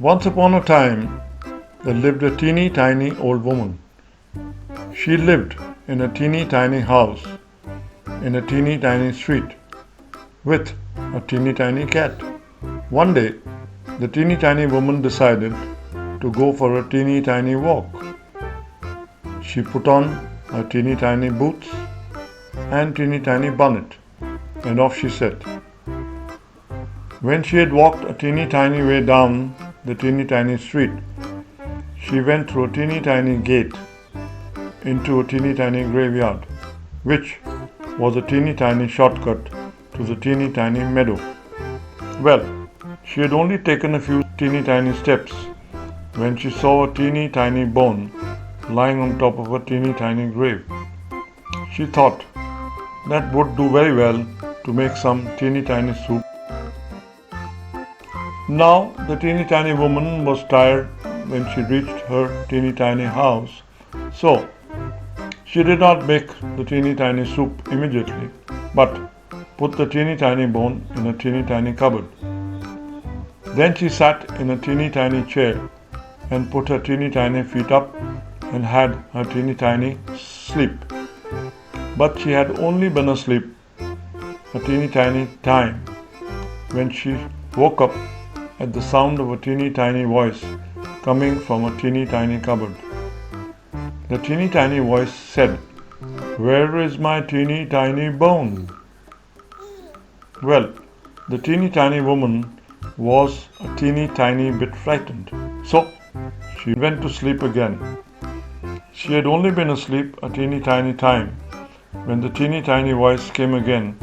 Once upon a time, there lived a teeny tiny old woman. She lived in a teeny tiny house in a teeny tiny street with a teeny tiny cat. One day, the teeny tiny woman decided to go for a teeny tiny walk. She put on her teeny tiny boots and teeny tiny bonnet, and off she set. When she had walked a teeny tiny way down the teeny tiny street, she went through a teeny tiny gate into a teeny tiny graveyard, which was a teeny tiny shortcut to the teeny tiny meadow. Well, she had only taken a few teeny tiny steps when she saw a teeny tiny bone lying on top of a teeny tiny grave. She thought that would do very well to make some teeny tiny soup. Now the teeny tiny woman was tired when she reached her teeny tiny house, so she did not make the teeny tiny soup immediately, but put the teeny tiny bone in a teeny tiny cupboard. Then she sat in a teeny tiny chair and put her teeny tiny feet up and had her teeny tiny sleep. But she had only been asleep a teeny tiny time when she woke up at the sound of a teeny tiny voice coming from a teeny tiny cupboard. The teeny tiny voice said, "Where is my teeny tiny bone?" Well, the teeny tiny woman was a teeny tiny bit frightened, so she went to sleep again. She had only been asleep a teeny tiny time when the teeny tiny voice came again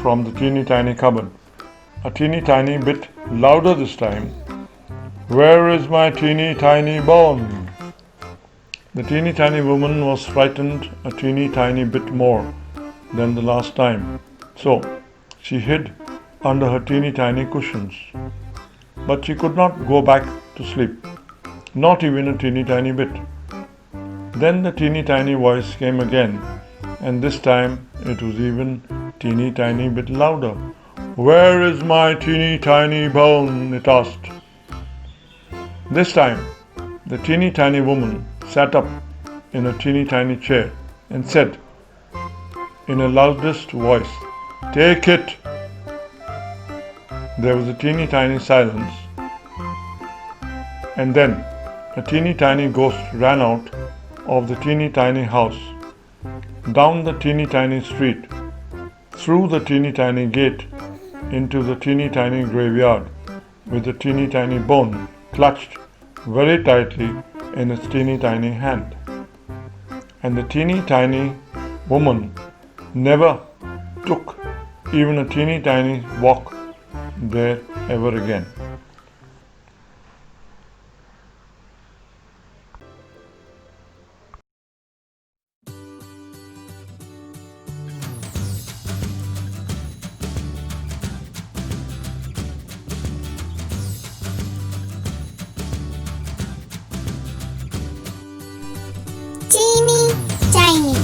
from the teeny tiny cupboard, a teeny tiny bit louder this time. "Where is my teeny tiny bone?" The teeny tiny woman was frightened a teeny tiny bit more than the last time, so she hid under her teeny tiny cushions. But she could not go back to sleep, not even a teeny tiny bit. Then the teeny tiny voice came again, and this time it was even teeny tiny bit louder. "Where is my teeny tiny bone?" it asked. This time the teeny tiny woman sat up in a teeny tiny chair and said in her loudest voice, "Take it." There was a teeny tiny silence, and then a teeny tiny ghost ran out of the teeny tiny house, down the teeny tiny street, through the teeny tiny gate, into the teeny tiny graveyard, with a teeny tiny bone clutched very tightly in its teeny tiny hand. And the teeny tiny woman never took even a teeny tiny walk there ever again. Teeny tiny.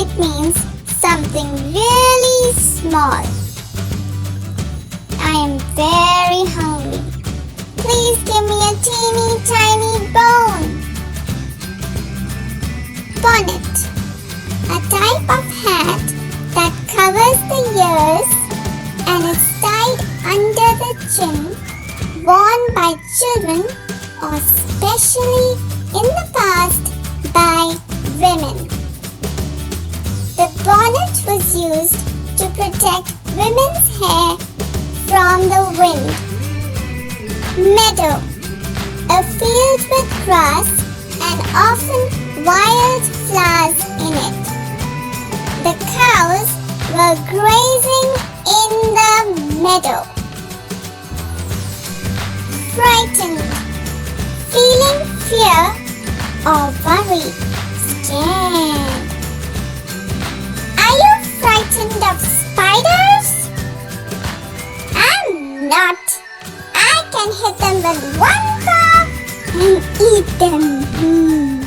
It means something really small. I am very hungry. Please give me a teeny tiny bone. Bonnet. A type of hat that covers the ears and is tied under the chin, worn by children or especially in the past by women. The bonnet was used to protect women's hair from the wind. Meadow, a field with grass and often wild flowers in it. The cows were grazing in the meadow. Frightened, feeling fear or worry, scared. Are you frightened of spiders? I'm not. I can hit them with one paw and eat them.